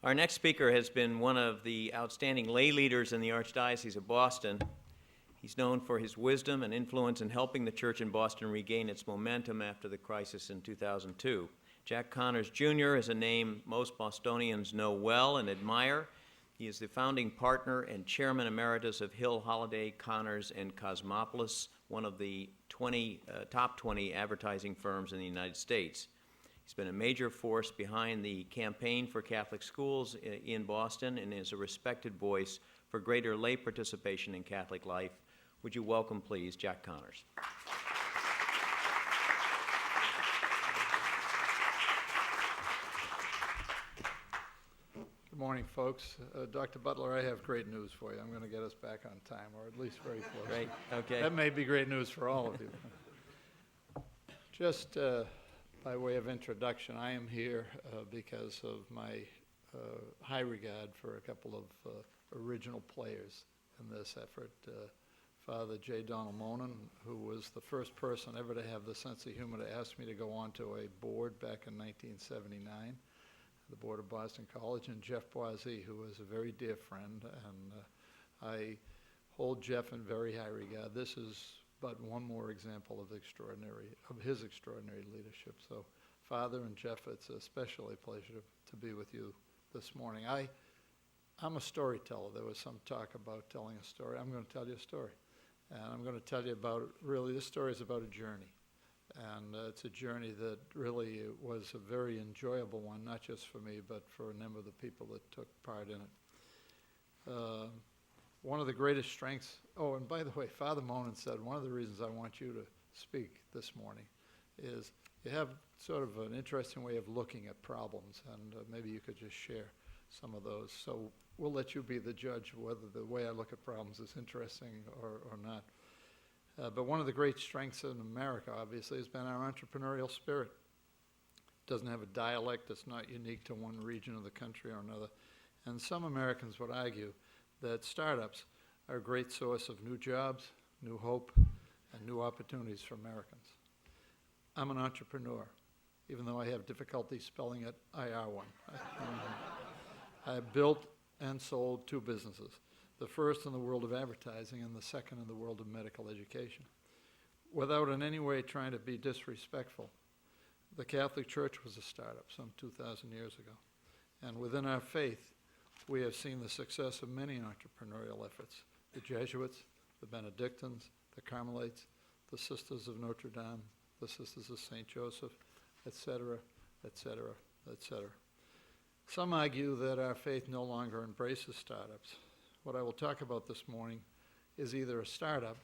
Our next speaker has been one of the outstanding lay leaders in the Archdiocese of Boston. He's known for his wisdom and influence in helping the church in Boston regain its momentum after the crisis in 2002. Jack Connors Jr. is a name most Bostonians know well and admire. He is the founding partner and chairman emeritus of Hill, Holliday, Connors, and Cosmopolis, one of the top 20 advertising firms in the United States. He's been a major force behind the campaign for Catholic schools in Boston and is a respected voice for greater lay participation in Catholic life. Would you welcome, please, Jack Connors? Good morning, folks. Dr. Butler, I have great news for you. I'm going to get us back on time, or at least very close. Great, okay. That may be great news for all of you. Just by way of introduction, I am here because of my high regard for a couple of original players in this effort. Father J. Donald Monin, who was the first person ever to have the sense of humor to ask me to go onto a board back in 1979, the board of Boston College, and Jeff Boise, who was a very dear friend, and I hold Jeff in very high regard. This is but one more example of his extraordinary leadership. So, Father and Jeff, it's especially a pleasure to be with you this morning. I'm a storyteller. There was some talk about telling a story. I'm going to tell you a story. And I'm going to tell you about, really, this story is about a journey. And it's a journey that really was a very enjoyable one, not just for me, but for a number of the people that took part in it. One of the greatest strengths, oh, and by the way, Father Monin said, one of the reasons I want you to speak this morning is you have sort of an interesting way of looking at problems, and maybe you could just share some of those. So we'll let you be the judge of whether the way I look at problems is interesting or not. But one of the great strengths in America, obviously, has been our entrepreneurial spirit. It doesn't have a dialect. It's not unique to one region of the country or another. And some Americans would argue that startups are a great source of new jobs, new hope, and new opportunities for Americans. I'm an entrepreneur, even though I have difficulty spelling it IR1. I built and sold two businesses, the first in the world of advertising and the second in the world of medical education. Without in any way trying to be disrespectful, the Catholic Church was a startup some 2,000 years ago. And within our faith, we have seen the success of many entrepreneurial efforts. The Jesuits, the Benedictines, the Carmelites, the Sisters of Notre Dame, the Sisters of St. Joseph, etc., etc., etc. Some argue that our faith no longer embraces startups. What I will talk about this morning is either a startup,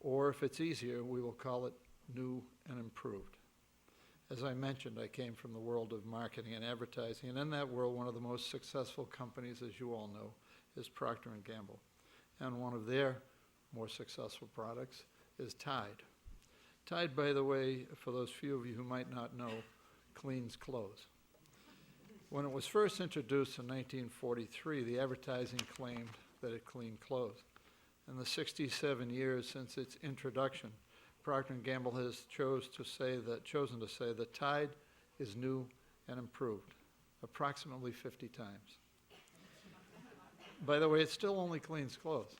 or if it's easier, we will call it new and improved. As I mentioned, I came from the world of marketing and advertising, and in that world, one of the most successful companies, as you all know, is Procter & Gamble. And one of their more successful products is Tide. Tide, by the way, for those few of you who might not know, cleans clothes. When it was first introduced in 1943, the advertising claimed that it cleaned clothes. In the 67 years since its introduction, Procter & Gamble has chosen to say that Tide is new and improved, approximately 50 times. By the way, it still only cleans clothes.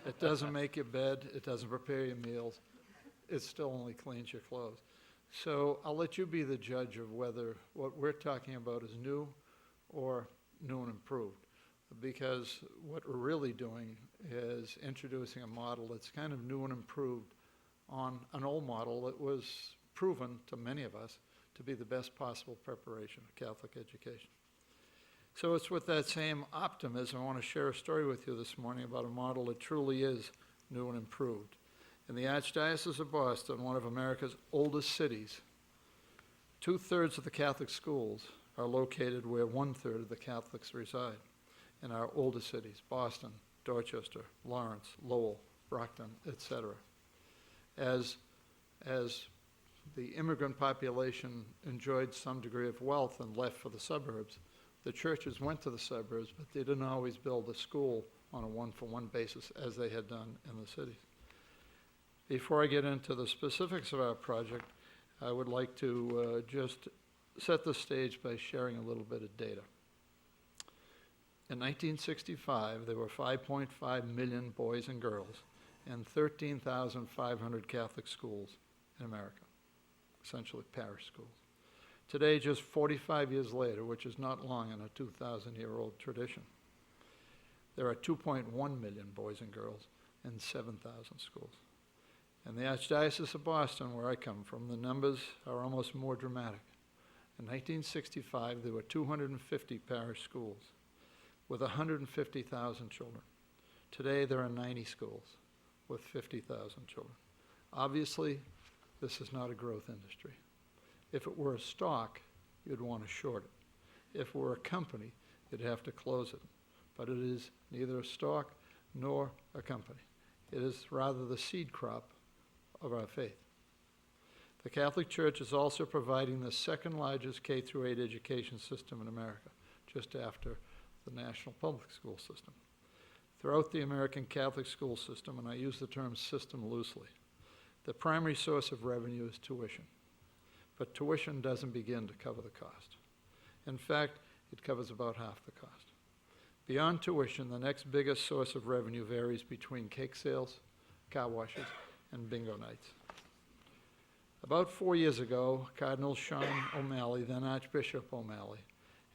It doesn't make your bed, it doesn't prepare your meals, it still only cleans your clothes. So I'll let you be the judge of whether what we're talking about is new or new and improved, because what we're really doing is introducing a model that's kind of new and improved on an old model that was proven to many of us to be the best possible preparation of Catholic education. So it's with that same optimism I want to share a story with you this morning about a model that truly is new and improved. In the Archdiocese of Boston, one of America's oldest cities, 2/3 of the Catholic schools are located where 1/3 of the Catholics reside. In our oldest cities, Boston, Dorchester, Lawrence, Lowell, Brockton, etc. As the immigrant population enjoyed some degree of wealth and left for the suburbs, the churches went to the suburbs, but they didn't always build a school on a one-for-one basis as they had done in the cities. Before I get into the specifics of our project, I would like to just set the stage by sharing a little bit of data. In 1965, there were 5.5 million boys and girls and 13,500 Catholic schools in America, essentially parish schools. Today, just 45 years later, which is not long in a 2,000-year-old tradition, there are 2.1 million boys and girls and 7,000 schools. In the Archdiocese of Boston, where I come from, the numbers are almost more dramatic. In 1965, there were 250 parish schools with 150,000 children. Today, there are 90 schools with 50,000 children. Obviously, this is not a growth industry. If it were a stock, you'd want to short it. If it were a company, you'd have to close it. But it is neither a stock nor a company. It is rather the seed crop of our faith. The Catholic Church is also providing the second largest K-8 education system in America, just after the national public school system. Throughout the American Catholic school system, and I use the term system loosely, the primary source of revenue is tuition. But tuition doesn't begin to cover the cost. In fact, it covers about half the cost. Beyond tuition, the next biggest source of revenue varies between cake sales, car washes, and bingo nights. About 4 years ago, Cardinal Sean O'Malley, then Archbishop O'Malley,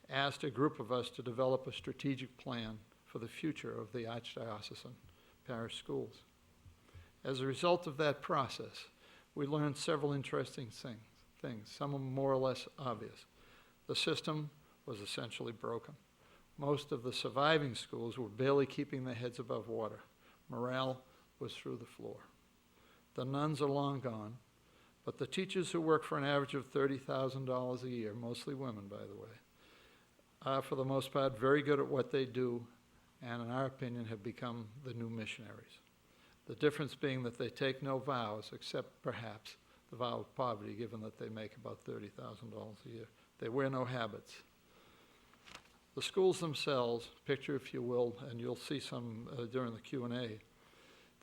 asked a group of us to develop a strategic plan for the future of the Archdiocesan parish schools. As a result of that process, we learned several interesting things, some of them more or less obvious. The system was essentially broken. Most of the surviving schools were barely keeping their heads above water. Morale was through the floor. The nuns are long gone, but the teachers who work for an average of $30,000 a year, mostly women, by the way, are for the most part very good at what they do, and in our opinion have become the new missionaries. The difference being that they take no vows, except perhaps the vow of poverty, given that they make about $30,000 a year. They wear no habits. The schools themselves, picture if you will, and you'll see some during the Q&A,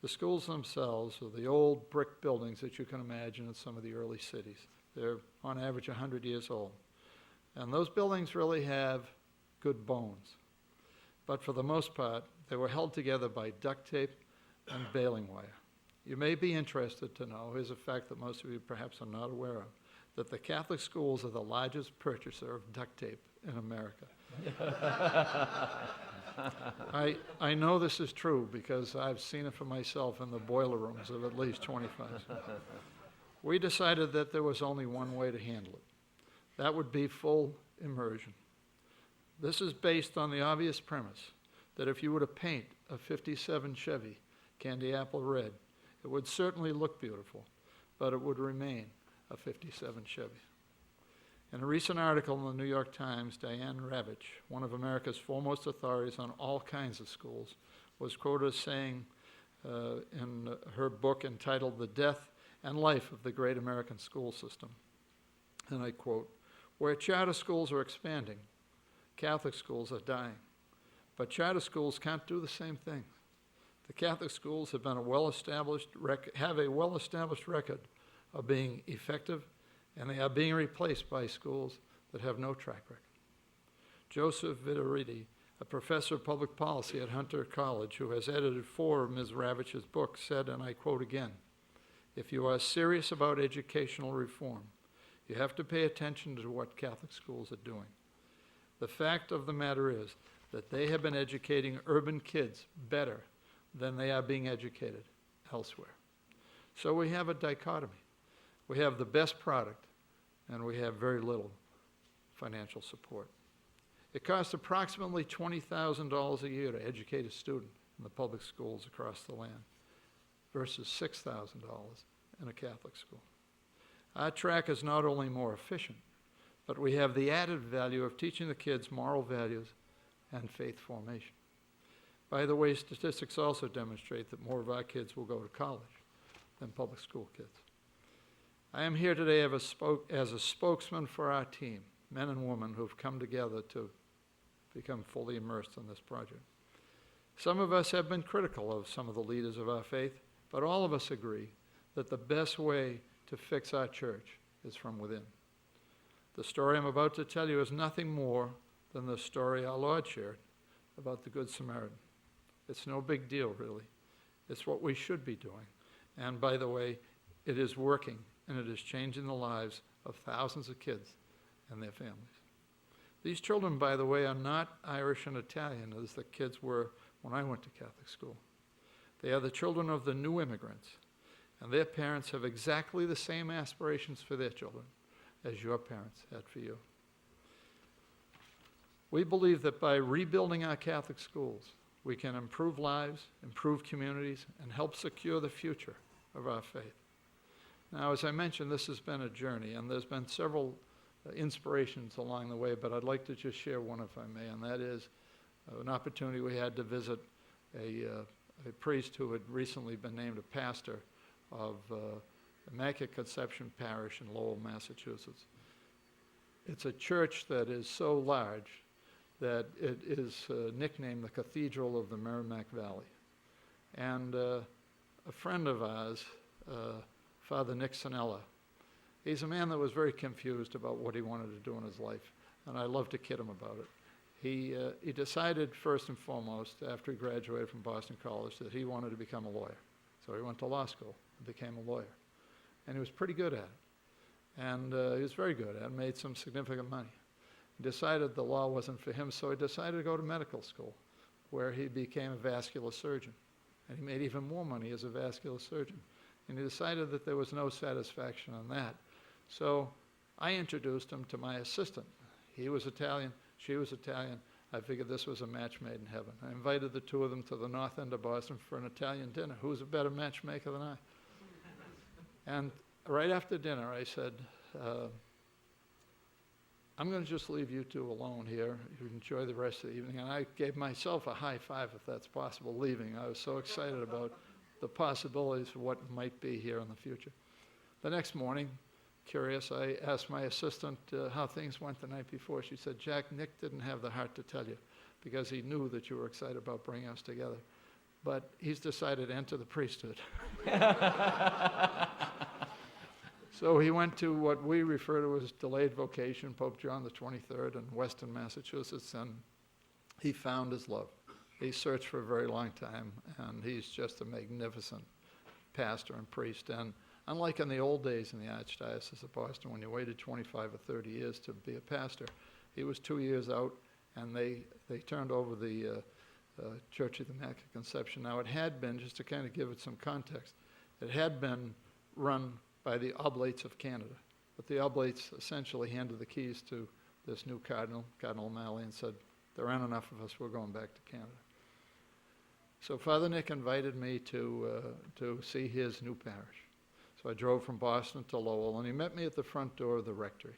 the schools themselves are the old brick buildings that you can imagine in some of the early cities. They're on average 100 years old. And those buildings really have good bones. But for the most part, they were held together by duct tape and baling wire. You may be interested to know, here's a fact that most of you perhaps are not aware of, that the Catholic schools are the largest purchaser of duct tape in America. I know this is true because I've seen it for myself in the boiler rooms of at least 25. We decided that there was only one way to handle it. That would be full immersion. This is based on the obvious premise that if you were to paint a '57 Chevy candy apple red, it would certainly look beautiful, but it would remain a '57 Chevy. In a recent article in the New York Times, Diane Ravitch, one of America's foremost authorities on all kinds of schools, was quoted as saying in her book entitled The Death and Life of the Great American School System, and I quote, "Where charter schools are expanding, Catholic schools are dying. But charter schools can't do the same thing. The Catholic schools have a well-established record of being effective, and they are being replaced by schools that have no track record." Joseph Vitoriti, a professor of public policy at Hunter College, who has edited 4 of Ms. Ravitch's books, said, and I quote again, "If you are serious about educational reform, you have to pay attention to what Catholic schools are doing. The fact of the matter is that they have been educating urban kids better than they are being educated elsewhere." So we have a dichotomy. We have the best product, and we have very little financial support. It costs approximately $20,000 a year to educate a student in the public schools across the land versus $6,000 in a Catholic school. Our track is not only more efficient, but we have the added value of teaching the kids moral values and faith formation. By the way, statistics also demonstrate that more of our kids will go to college than public school kids. I am here today as a spokesman for our team, men and women who have come together to become fully immersed in this project. Some of us have been critical of some of the leaders of our faith, but all of us agree that the best way to fix our church is from within. The story I'm about to tell you is nothing more than the story our Lord shared about the Good Samaritan. It's no big deal, really. It's what we should be doing. And by the way, it is working, and it is changing the lives of thousands of kids and their families. These children, by the way, are not Irish and Italian as the kids were when I went to Catholic school. They are the children of the new immigrants, and their parents have exactly the same aspirations for their children as your parents had for you. We believe that by rebuilding our Catholic schools, we can improve lives, improve communities, and help secure the future of our faith. Now, as I mentioned, this has been a journey, and there's been several inspirations along the way, but I'd like to just share one, if I may, and that is an opportunity we had to visit a priest who had recently been named a pastor of Immaculate Conception Parish in Lowell, Massachusetts. It's a church that is so large that it is nicknamed the Cathedral of the Merrimack Valley. And a friend of ours, Father Nick Sanella, he's a man that was very confused about what he wanted to do in his life, and I love to kid him about it. He decided first and foremost, after he graduated from Boston College, that he wanted to become a lawyer. So he went to law school and became a lawyer. And he was pretty good at it. And he was very good at it, made some significant money. He decided the law wasn't for him, so he decided to go to medical school, where he became a vascular surgeon. And he made even more money as a vascular surgeon. And he decided that there was no satisfaction in that. So I introduced him to my assistant. He was Italian, she was Italian. I figured this was a match made in heaven. I invited the two of them to the north end of Boston for an Italian dinner. Who's a better matchmaker than I? And right after dinner, I said, I'm going to just leave you two alone here. You enjoy the rest of the evening. And I gave myself a high five, if that's possible, leaving. I was so excited about the possibilities of what might be here in the future. The next morning, curious, I asked my assistant how things went the night before. She said, Jack, Nick didn't have the heart to tell you because he knew that you were excited about bringing us together. But he's decided to enter the priesthood. So he went to what we refer to as delayed vocation, Pope John the 23rd in Weston, Massachusetts, and he found his love. He searched for a very long time, and he's just a magnificent pastor and priest. And unlike in the old days in the Archdiocese of Boston, when you waited 25 or 30 years to be a pastor, he was 2 years out, and they turned over the Church of the Immaculate Conception. Now, it had been, just to kind of give it some context, it had been run by the Oblates of Canada. But the Oblates essentially handed the keys to this new Cardinal, Cardinal O'Malley, and said, there aren't enough of us, we're going back to Canada. So Father Nick invited me to see his new parish. So I drove from Boston to Lowell, and he met me at the front door of the rectory.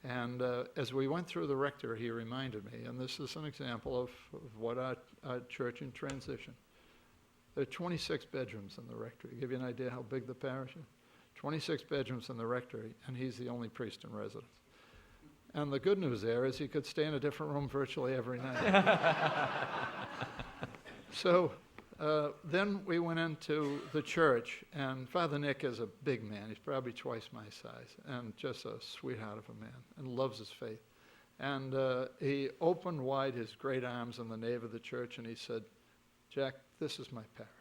And as we went through the rectory, he reminded me, and this is an example of what our church in transition. There are 26 bedrooms in the rectory. Give you an idea how big the parish is? 26 bedrooms in the rectory, and he's the only priest in residence. And the good news there is he could stay in a different room virtually every night. So then we went into the church, and Father Nick is a big man. He's probably twice my size, and just a sweetheart of a man, and loves his faith. And he opened wide his great arms in the nave of the church, and he said, Jack, this is my parish.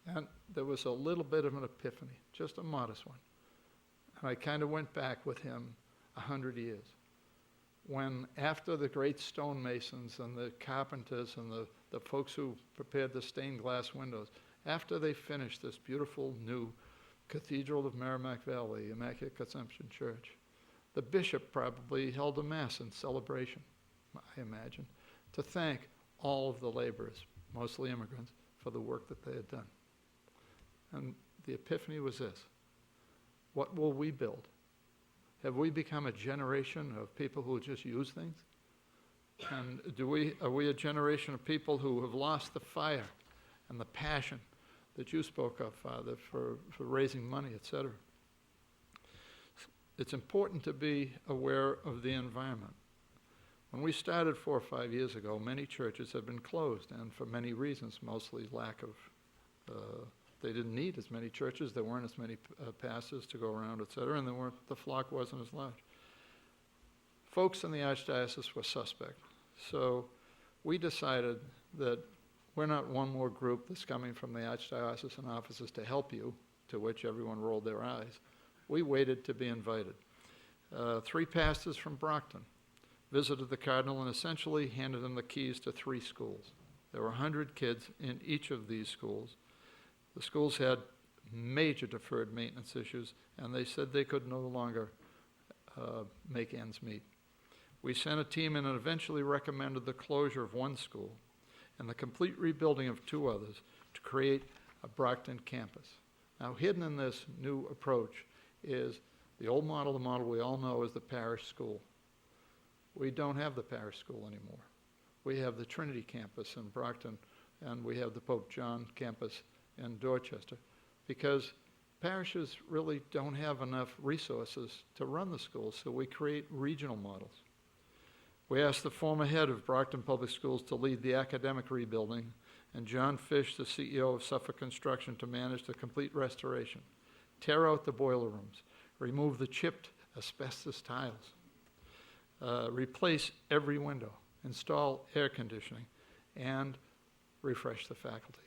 And there was a little bit of an epiphany, just a modest one. And I kind of went back with him 100 years, when after the great stonemasons and the carpenters and the folks who prepared the stained glass windows, after they finished this beautiful new Cathedral of Merrimack Valley, Immaculate Conception Church, the bishop probably held a mass in celebration, I imagine, to thank all of the laborers, mostly immigrants, for the work that they had done. And the epiphany was this: what will we build? Have we become a generation of people who just use things? And are we a generation of people who have lost the fire and the passion that you spoke of, Father, for raising money, etc.? It's important to be aware of the environment. When we started 4 or 5 years ago, many churches have been closed, and for many reasons, mostly lack of, they didn't need as many churches, there weren't as many pastors to go around, etc., and the flock wasn't as large. Folks in the Archdiocese were suspect. So we decided that we're not one more group that's coming from the archdiocesan offices to help you, to which everyone rolled their eyes. We waited to be invited. 3 pastors from Brockton visited the cardinal and essentially handed him the keys to 3 schools. There were 100 kids in each of these schools. The schools had major deferred maintenance issues, and they said they could no longer make ends meet. We sent a team in and eventually recommended the closure of 1 school and the complete rebuilding of 2 others to create a Brockton campus. Now, hidden in this new approach is the old model. The model we all know is the parish school. We don't have the parish school anymore. We have the Trinity campus in Brockton, and we have the Pope John campus in Dorchester, because parishes really don't have enough resources to run the schools, so we create regional models. We asked the former head of Brockton Public Schools to lead the academic rebuilding, and John Fish, the CEO of Suffolk Construction, to manage the complete restoration, tear out the boiler rooms, remove the chipped asbestos tiles, replace every window, install air conditioning, and refresh the faculty.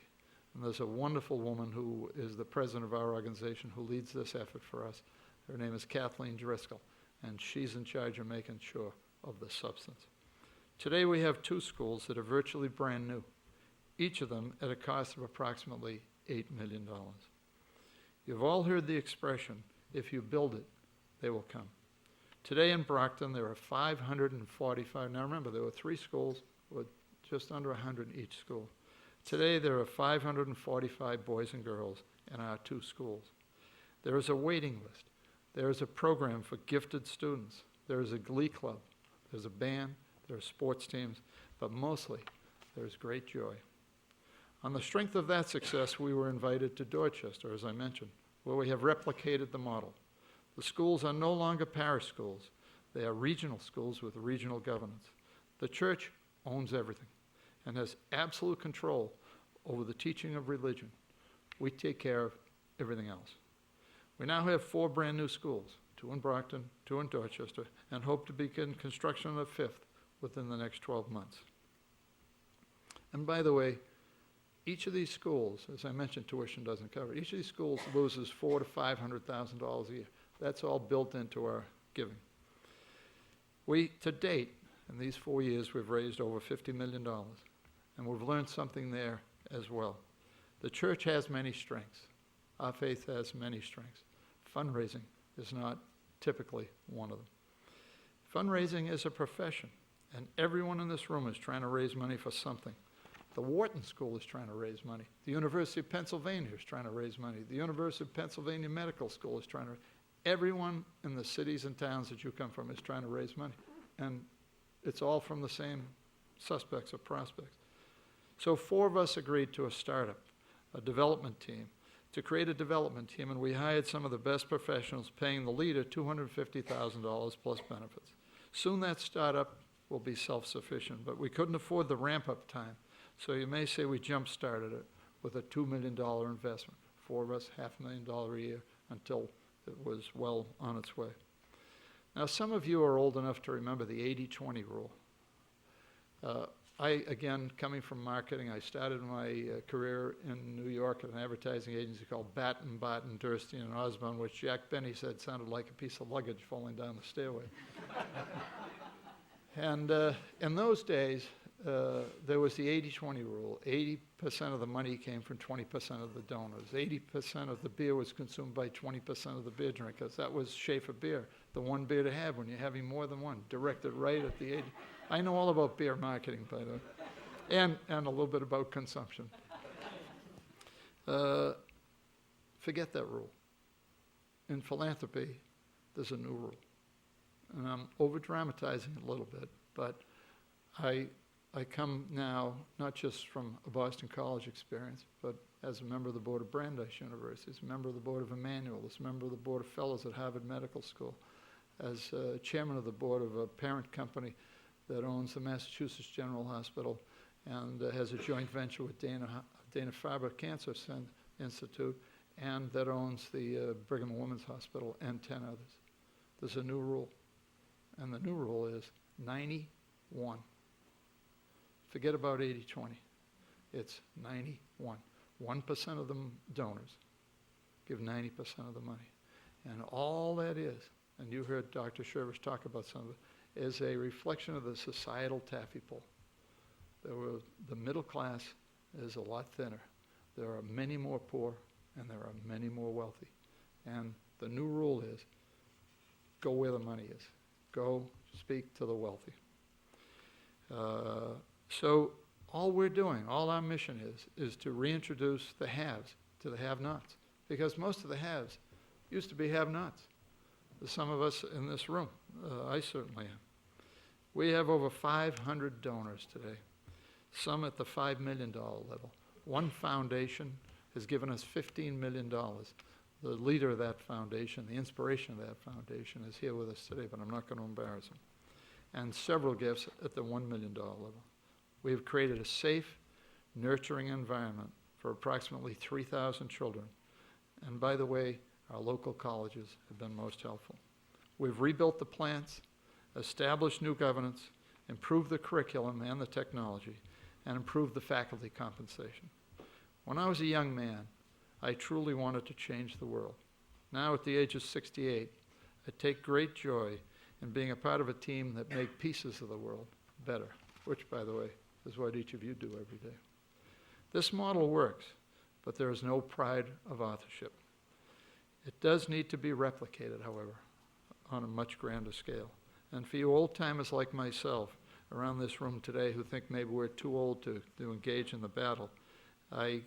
And there's a wonderful woman who is the president of our organization who leads this effort for us. Her name is Kathleen Driscoll, and she's in charge of making sure of the substance. Today we have 2 schools that are virtually brand new, each of them at a cost of approximately $8 million. You've all heard the expression, if you build it, they will come. Today in Brockton there are 545. Now remember, there were 3 schools with just under 100 in each school. Today there are 545 boys and girls in our 2 schools. There is a waiting list. There is a program for gifted students. There is a glee club. There's a band. There are sports teams. But mostly, there's great joy. On the strength of that success, we were invited to Dorchester, as I mentioned, where we have replicated the model. The schools are no longer parish schools. They are regional schools with regional governance. The church owns everything and has absolute control over the teaching of religion. We take care of everything else. We now have 4 brand new schools, 2 in Brockton, 2 in Dorchester, and hope to begin construction of a 5th within the next 12 months. And by the way, each of these schools, as I mentioned, tuition doesn't cover it. Each of these schools loses $400,000 to $500,000 a year. That's all built into our giving. We, to date, in these 4 years, we've raised over $50 million, and we've learned something there as well. The church has many strengths. Our faith has many strengths. Fundraising is not typically one of them. Fundraising is a profession, and everyone in this room is trying to raise money for something. The Wharton School is trying to raise money. The University of Pennsylvania is trying to raise money. The University of Pennsylvania Medical School is trying to. Everyone in the cities and towns that you come from is trying to raise money. And it's all from the same suspects or prospects. So 4 of us agreed to a startup, a development team, to create a development team, and we hired some of the best professionals, paying the leader $250,000 plus benefits. Soon that startup will be self-sufficient, but we couldn't afford the ramp-up time. So you may say we jump-started it with a $2 million investment. 4 of us, $500,000 a year, until it was well on its way. Now, some of you are old enough to remember the 80-20 rule. Again, coming from marketing, I started my career in New York at an advertising agency called Batten, Durstein, and Osborne, which Jack Benny said sounded like a piece of luggage falling down the stairway. And in those days, there was the 80-20 rule. 80% of the money came from 20% of the donors. 80% of the beer was consumed by 20% of the beer drinkers. That was Schaefer beer, the one beer to have when you're having more than one, directed right at the 80. I know all about beer marketing, by the way, and a little bit about consumption. Forget that rule. In philanthropy, there's a new rule. And I'm over-dramatizing it a little bit, but I come now not just from a Boston College experience, but as a member of the board of Brandeis University, as a member of the board of Emmanuel, as a member of the board of fellows at Harvard Medical School, as chairman of the board of a parent company that owns the Massachusetts General Hospital and has a joint venture with Dana-Farber Cancer Institute, and that owns the Brigham and Women's Hospital and 10 others. There's a new rule, and the new rule is 91. Forget about 80-20. It's 91. 1% of the donors give 90% of the money. And all that is, and you heard Dr. Shervish talk about some of it, is a reflection of the societal taffy pull. The middle class is a lot thinner. There are many more poor, and there are many more wealthy. And the new rule is, go where the money is. Go speak to the wealthy. So all we're doing, all our mission is to reintroduce the haves to the have-nots. Because most of the haves used to be have-nots. There's some of us in this room. I certainly am. We have over 500 donors today, some at the $5 million level. One foundation has given us $15 million. The leader of that foundation, the inspiration of that foundation, is here with us today, but I'm not going to embarrass him. And several gifts at the $1 million level. We have created a safe, nurturing environment for approximately 3,000 children. And by the way, our local colleges have been most helpful. We've rebuilt the plants, established new governance, improved the curriculum and the technology, and improved the faculty compensation. When I was a young man, I truly wanted to change the world. Now, at the age of 68, I take great joy in being a part of a team that make pieces of the world better, which, by the way, is what each of you do every day. This model works, but there is no pride of authorship. It does need to be replicated, however, on a much grander scale. And for you old-timers like myself around this room today who think maybe we're too old to engage in the battle, I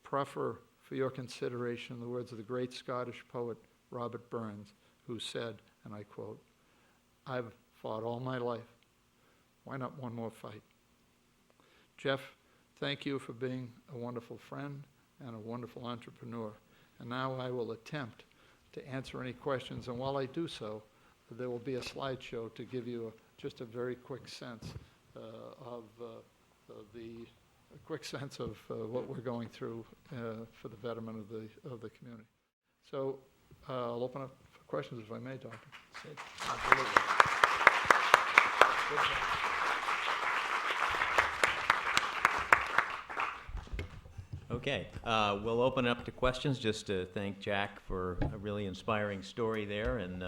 proffer for your consideration the words of the great Scottish poet Robert Burns, who said, and I quote, "I've fought all my life. Why not one more fight?" Jeff, thank you for being a wonderful friend and a wonderful entrepreneur. And now I will attempt to answer any questions. And while I do so, there will be a slideshow to give you just a very quick sense of what we're going through for the betterment of the community. So I'll open up for questions if I may, Doctor. Absolutely. Okay, we'll open up to questions. Just to thank Jack for a really inspiring story there, and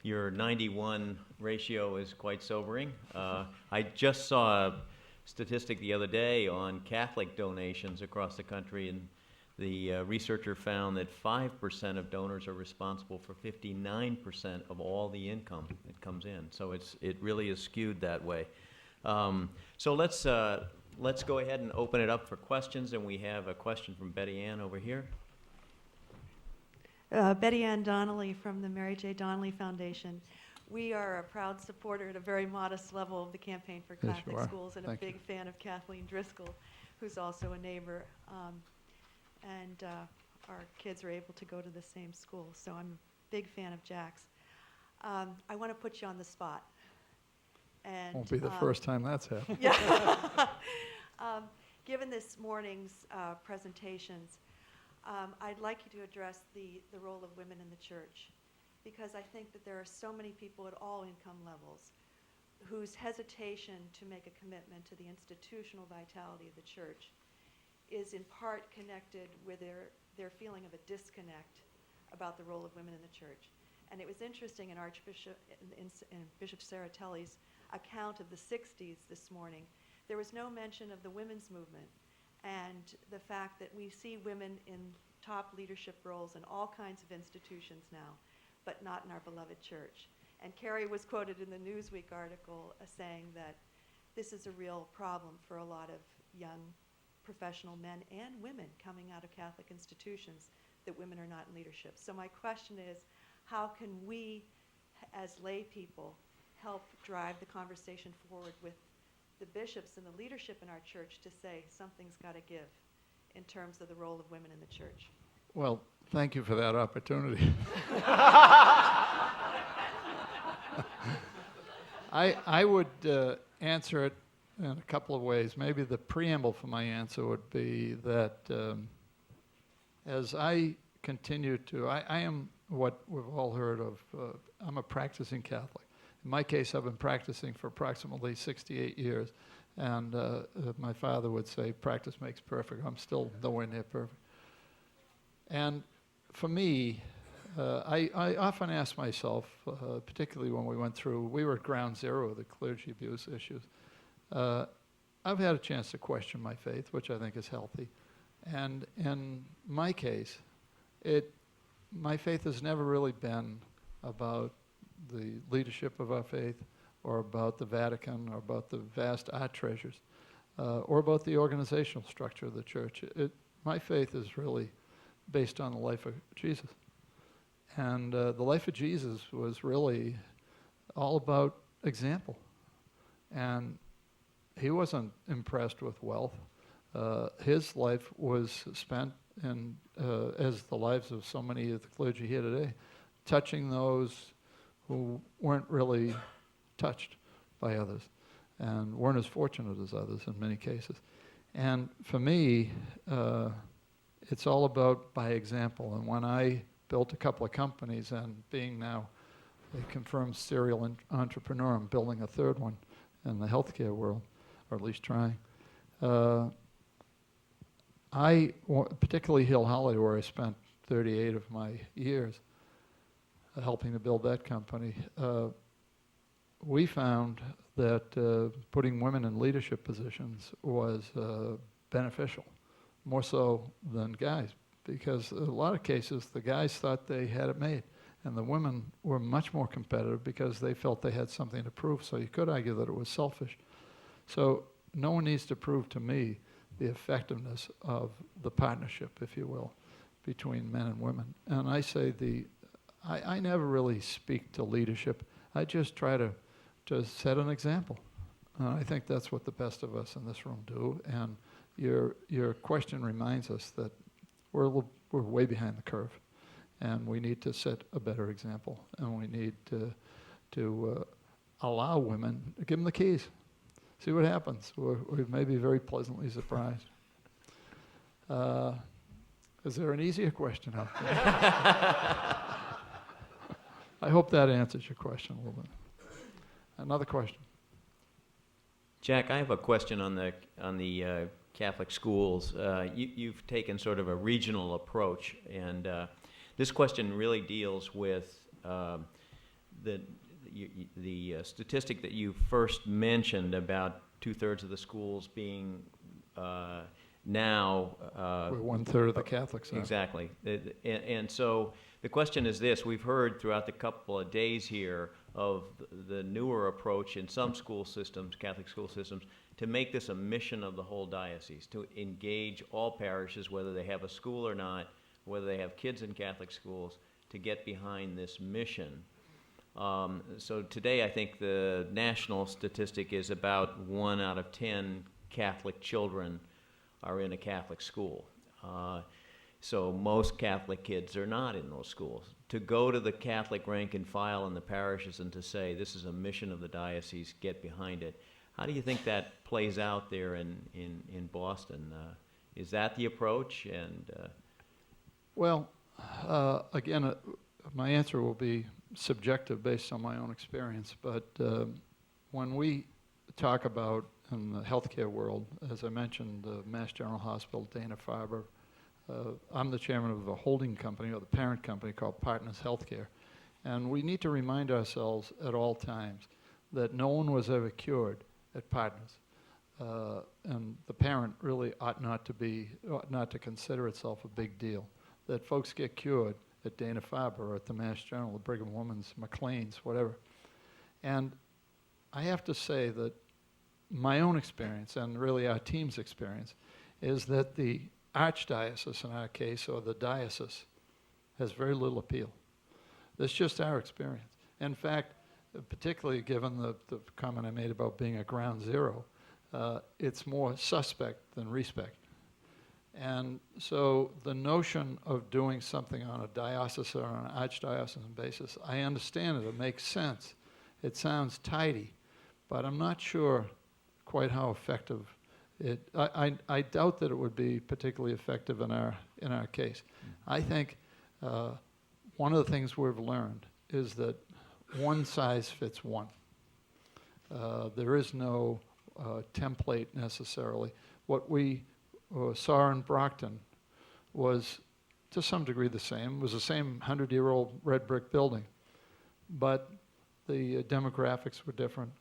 your 91 ratio is quite sobering. I just saw a statistic the other day on Catholic donations across the country, and the researcher found that 5% of donors are responsible for 59% of all the income that comes in. So it really is skewed that way. So let's go ahead and open it up for questions, and we have a question from Betty Ann over here. Betty Ann Donnelly from the Mary J. Donnelly Foundation. We are a proud supporter at a very modest level of the Campaign for Yes, Catholic you are. Schools, and Thank a big fan of Kathleen Driscoll, who's also a neighbor. And our kids are able to go to the same school, so I'm a big fan of Jack's. I want to put you on the spot. And, Won't be the first time that's happened. yeah. Given this morning's presentations, I'd like you to address the role of women in the church, because I think that there are so many people at all income levels whose hesitation to make a commitment to the institutional vitality of the church is in part connected with their feeling of a disconnect about the role of women in the church. And it was interesting in Bishop Saratelli's account of the 60s this morning, there was no mention of the women's movement and the fact that we see women in top leadership roles in all kinds of institutions now, but not in our beloved church. And Carrie was quoted in the Newsweek article saying that this is a real problem for a lot of young professional men and women coming out of Catholic institutions, that women are not in leadership. So my question is, how can we, as lay people, help drive the conversation forward with the bishops and the leadership in our church to say something's got to give in terms of the role of women in the church? Well, thank you for that opportunity. I would answer it in a couple of ways. Maybe the preamble for my answer would be that as I continue to, I am what we've all heard of, I'm a practicing Catholic. In my case, I've been practicing for approximately 68 years, And my father would say, practice makes perfect. I'm still nowhere near perfect. And for me, I often ask myself, particularly when we were at ground zero of the clergy abuse issues, I've had a chance to question my faith, which I think is healthy. And in my case, my faith has never really been about the leadership of our faith, or about the Vatican, or about the vast art treasures, or about the organizational structure of the church. My faith is really based on the life of Jesus. And the life of Jesus was really all about example. And he wasn't impressed with wealth. His life was spent in, as the lives of so many of the clergy here today, touching those who weren't really touched by others and weren't as fortunate as others in many cases. And for me, it's all about by example. And when I built a couple of companies, and being now a confirmed serial entrepreneur, I'm building a third one in the healthcare world, or at least trying. Particularly Hill Holly, where I spent 38 of my years helping to build that company, we found that putting women in leadership positions was beneficial, more so than guys, because in a lot of cases the guys thought they had it made, and the women were much more competitive because they felt they had something to prove. So you could argue that it was selfish. So no one needs to prove to me the effectiveness of the partnership, if you will, between men and women. And I say I never really speak to leadership. I just try to set an example. I think that's what the best of us in this room do. And your question reminds us that we're way behind the curve, and we need to set a better example, and we need to allow women, give them the keys. See what happens. We may be very pleasantly surprised. Is there an easier question out there? I hope that answers your question a little bit. Another question. Jack, I have a question on the Catholic schools. You've taken sort of a regional approach, and this question really deals with the statistic that you first mentioned about 2/3 of the schools being now... We're 1/3 of the Catholics. Exactly. And so the question is this. We've heard throughout the couple of days here of the newer approach in some school systems, Catholic school systems, to make this a mission of the whole diocese, to engage all parishes, whether they have a school or not, whether they have kids in Catholic schools, to get behind this mission. So today I think the national statistic is about 1 out of 10 Catholic children are in a Catholic school. So most Catholic kids are not in those schools. To go to the Catholic rank and file in the parishes and to say, this is a mission of the diocese, get behind it. How do you think that plays out there in Boston? Is that the approach? And Well, again, my answer will be subjective based on my own experience, but when we talk about in the healthcare world, as I mentioned, the Mass General Hospital, Dana-Farber, I'm the chairman of a holding company, or the parent company, called Partners Healthcare. And we need to remind ourselves at all times that no one was ever cured at Partners. And the parent really ought not to consider itself a big deal. That folks get cured at Dana-Farber or at the Mass General, the Brigham Women's, McLean's, whatever. And I have to say that my own experience, and really our team's experience, is that the archdiocese in our case, or the diocese, has very little appeal. That's just our experience. In fact, particularly given the comment I made about being at ground zero, it's more suspect than respect. And so the notion of doing something on a diocesan or an archdiocesan basis, I understand it. It makes sense. It sounds tidy, but I'm not sure quite how effective I doubt that it would be particularly effective in our case. I think one of the things we've learned is that one size fits one. There is no template necessarily. What we saw in Brockton was to some degree the same. It was the same 100-year-old red brick building, but the demographics were different,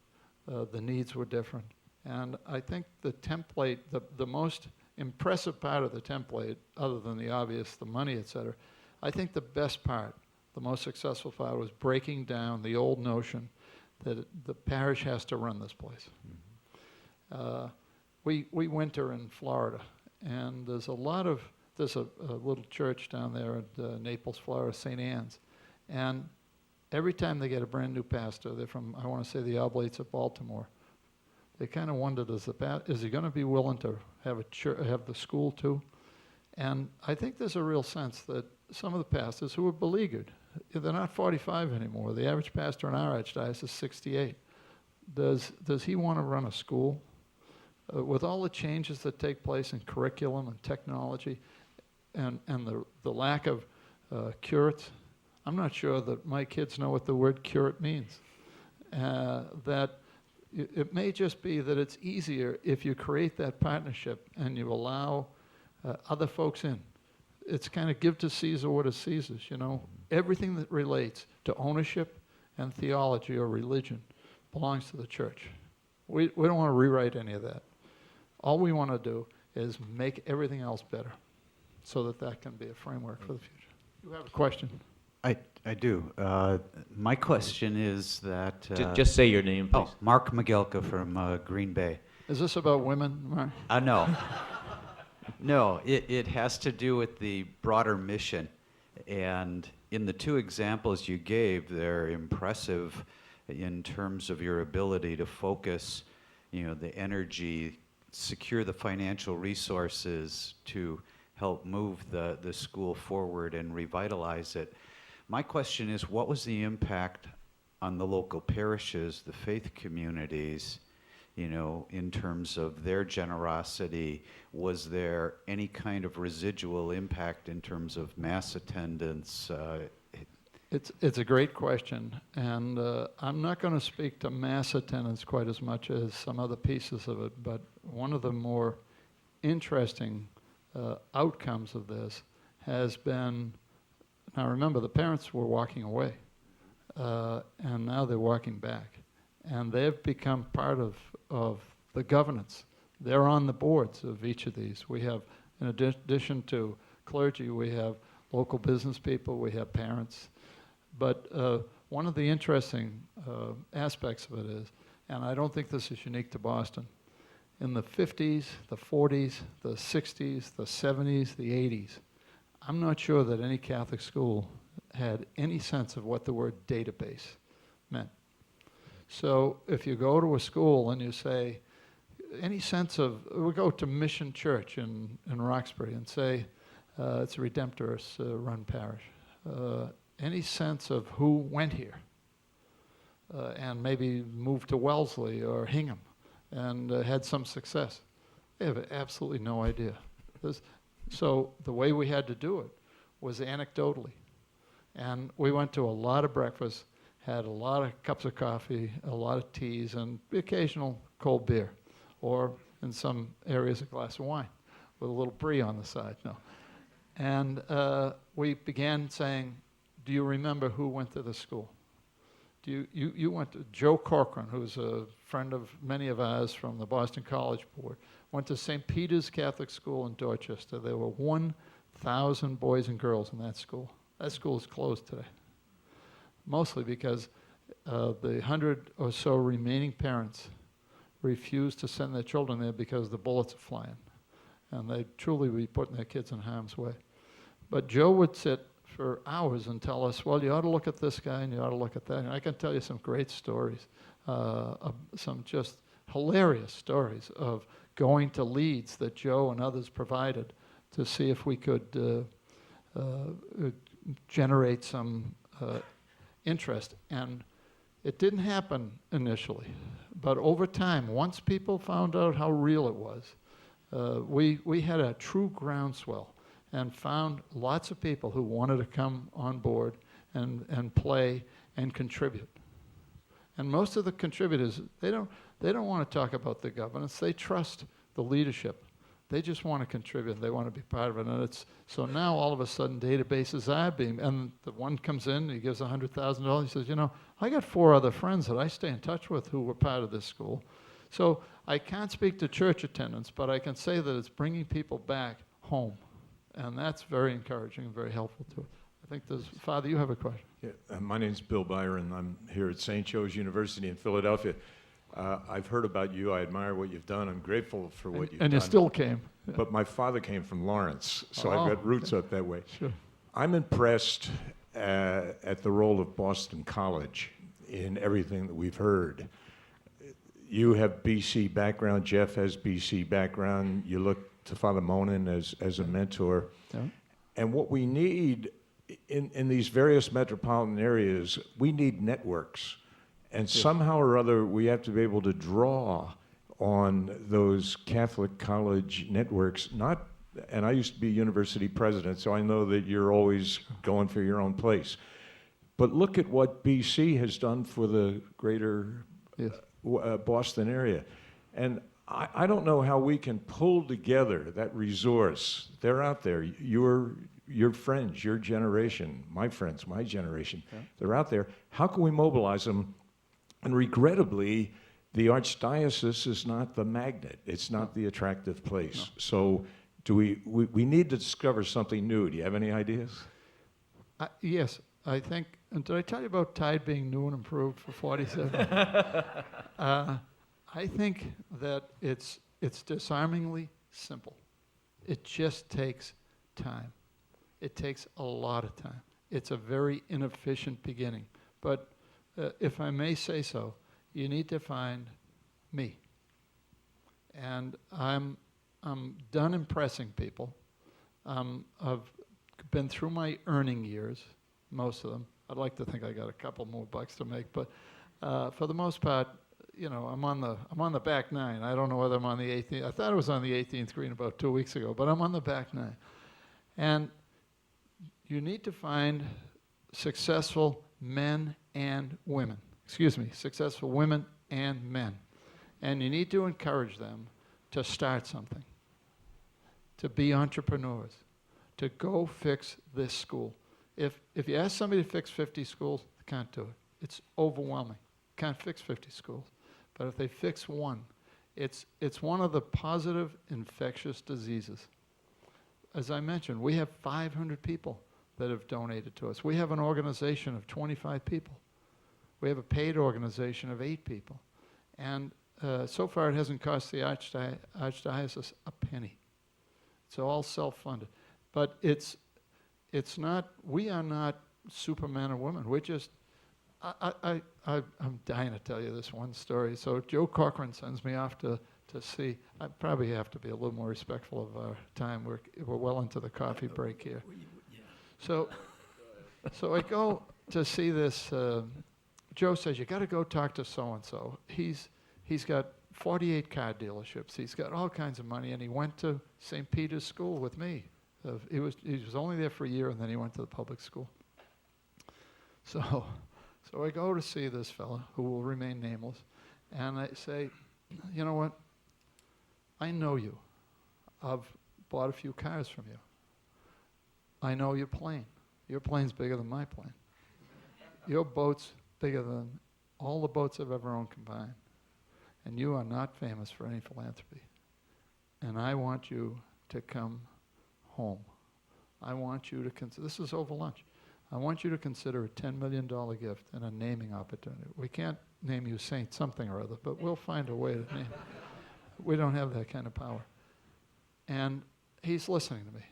the needs were different. And I think the template, the most impressive part of the template, other than the obvious, the money, et cetera, I think the best part, the most successful part, was breaking down the old notion that the parish has to run this place. We winter in Florida, and there's a little church down there at Naples, Florida, St. Anne's, and every time they get a brand new pastor, they're from, I want to say, the Oblates of Baltimore. They kind of wondered, is he going to be willing to have have the school too? And I think there's a real sense that some of the pastors who are beleaguered, they're not 45 anymore. The average pastor in our archdiocese is 68. Does he want to run a school? With all the changes that take place in curriculum and technology and the lack of curates, I'm not sure that my kids know what the word curate means. That it may just be that it's easier if you create that partnership and you allow other folks in. It's kind of give to Caesar what is Caesar's, you know. Everything that relates to ownership and theology or religion belongs to the church. We don't want to rewrite any of that. All we want to do is make everything else better so that can be a framework for the future. You have a question? I do. My question is that... Just say your name, please. Oh, Mark Magelka from Green Bay. Is this about women, Mark? No. No, it has to do with the broader mission. And in the two examples you gave, they're impressive in terms of your ability to focus, the energy, secure the financial resources to help move the school forward and revitalize it. My question is, what was the impact on the local parishes, the faith communities, in terms of their generosity? Was there any kind of residual impact in terms of mass attendance? It's a great question, and I'm not going to speak to mass attendance quite as much as some other pieces of it, but one of the more interesting outcomes of this has been, now remember, the parents were walking away, and now they're walking back, and they've become part of the governance. They're on the boards of each of these. We have, in addition to clergy, we have local business people, we have parents. But one of the interesting aspects of it is, and I don't think this is unique to Boston, in the 50s, the 40s, the 60s, the 70s, the 80s, I'm not sure that any Catholic school had any sense of what the word database meant. So if you go to a school and you say, any sense of, we go to Mission Church in Roxbury and say, it's a Redemptorist run parish. Any sense of who went here and maybe moved to Wellesley or Hingham and had some success? They have absolutely no idea. So the way we had to do it was anecdotally. And we went to a lot of breakfasts, had a lot of cups of coffee, a lot of teas, and the occasional cold beer, or in some areas a glass of wine with a little brie on the side. No. And we began saying, do you remember who went to the school? You went to Joe Corcoran, who's a friend of many of ours from the Boston College Board, went to St. Peter's Catholic School in Dorchester. There were 1,000 boys and girls in that school. That school is closed today, mostly because the 100 or so remaining parents refused to send their children there because the bullets are flying, and they'd truly be putting their kids in harm's way. But Joe would sit for hours and tell us, well, you ought to look at this guy and you ought to look at that. And I can tell you some great stories, some just hilarious stories of going to leads that Joe and others provided to see if we could generate some interest. And it didn't happen initially, but over time, once people found out how real it was, we had a true groundswell and found lots of people who wanted to come on board and play and contribute. And most of the contributors, They don't want to talk about the governance. They trust the leadership. They just want to contribute. They want to be part of it. And it's, so now all of a sudden databases are being, and the one comes in, he gives $100,000. He says, you know, I got 4 other friends that I stay in touch with who were part of this school. So I can't speak to church attendance, but I can say that it's bringing people back home. And that's very encouraging and very helpful to it. I think there's, Father, you have a question. Yeah, my name's Bill Byron. I'm here at St. Joe's University in Philadelphia. I've heard about you. I admire what you've done. I'm grateful for what you've done. And you still came. Yeah. But my father came from Lawrence, so Oh, I've got roots up that way. Sure. I'm impressed at the role of Boston College in everything that we've heard. You have BC background. Jeff has BC background. You look to Father Monin as a mentor. Yeah. And what we need in these various metropolitan areas, we need networks. And somehow or other, we have to be able to draw on those Catholic college networks. Not, and I used to be university president, so I know that you're always going for your own place. But look at what BC has done for the greater Yes. Boston area. And I don't know how we can pull together that resource. They're out there. Your friends, your generation, my friends, my generation, they're out there. How can we mobilize them? And regrettably, the Archdiocese is not the magnet. It's not the attractive place. No. So do we need to discover something new. Do you have any ideas? Yes, I think, and did I tell you about Tide being new and improved for 47? I think that it's disarmingly simple. It just takes time. It takes a lot of time. It's a very inefficient beginning. But if I may say so, you need to find me. And I'm done impressing people. I've been through my earning years, most of them. I'd like to think I got a couple more bucks to make, but for the most part, you know, I'm on the back nine. I don't know whether I'm on the 18th. I thought I was on the 18th green about 2 weeks ago, but I'm on the back nine. And you need to find successful men and women. Excuse me, successful women and men. And you need to encourage them to start something, to be entrepreneurs, to go fix this school. If you ask somebody to fix 50 schools, they can't do it. It's overwhelming. Can't fix 50 schools. But if they fix one, it's one of the positive infectious diseases. As I mentioned, we have 500 people that have donated to us. We have an organization of 25 people. We have a paid organization of 8 people. And so far it hasn't cost the Archdiocese a penny. It's all self-funded. But it's not, we are not supermen or women. We're just, I'm dying to tell you this one story. So Joe Cochran sends me off to see, I probably have to be a little more respectful of our time. We're well into the coffee break here. So I go to see this, Joe says, you got to go talk to so-and-so. He's got 48 car dealerships. He's got all kinds of money, and he went to St. Peter's School with me. He was only there for a year, and then he went to the public school. So I go to see this fella, who will remain nameless, and I say, you know what? I know you. I've bought a few cars from you. I know your plane. Your plane's bigger than my plane. Your boat's bigger than all the boats I've ever owned combined. And you are not famous for any philanthropy. And I want you to come home. I want you to consider, this is over lunch, I want you to consider a $10 million gift and a naming opportunity. We can't name you Saint something or other, but we'll find a way to name. We don't have that kind of power. And he's listening to me.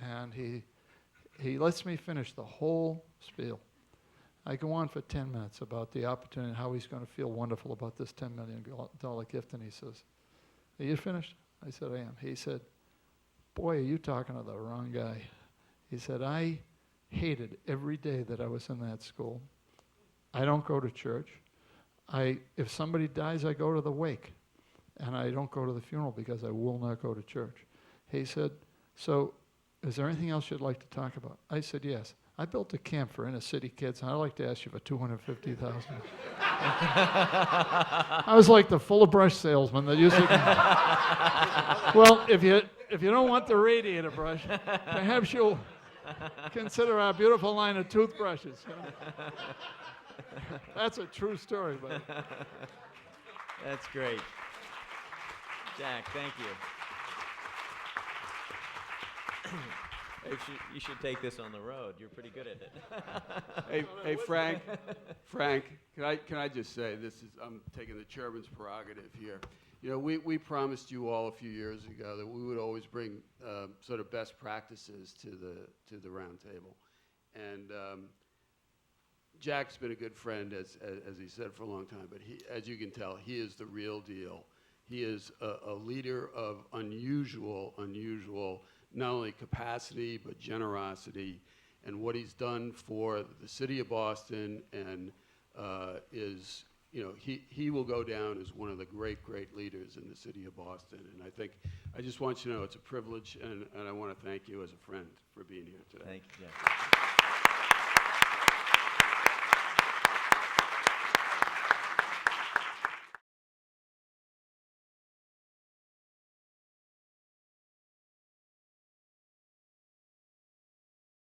And he lets me finish the whole spiel. I go on for 10 minutes about the opportunity and how he's going to feel wonderful about this $10 million gift. And he says, are you finished? I said, I am. He said, boy, are you talking to the wrong guy. He said, I hated every day that I was in that school. I don't go to church. If somebody dies, I go to the wake. And I don't go to the funeral because I will not go to church. He said, so is there anything else you'd like to talk about? I said, yes. I built a camp for inner city kids, and I'd like to ask you for $250,000. I was like the full of brush salesman that usually. Well, if you don't want the radiator brush, perhaps you'll consider our beautiful line of toothbrushes. That's a true story, buddy. That's great. Jack, thank you. You should take this on the road. You're pretty good at it. Hey, Frank. Frank, can I just say I'm taking the chairman's prerogative here. You know, we promised you all a few years ago that we would always bring sort of best practices to the round table, and Jack's been a good friend, as he said, for a long time. But as you can tell, he is the real deal. He is a leader of unusual, not only capacity, but generosity. And what he's done for the city of Boston and is, you know, he will go down as one of the great leaders in the city of Boston. And I just want you to know it's a privilege, and I want to thank you as a friend for being here today. Thank you, Jack.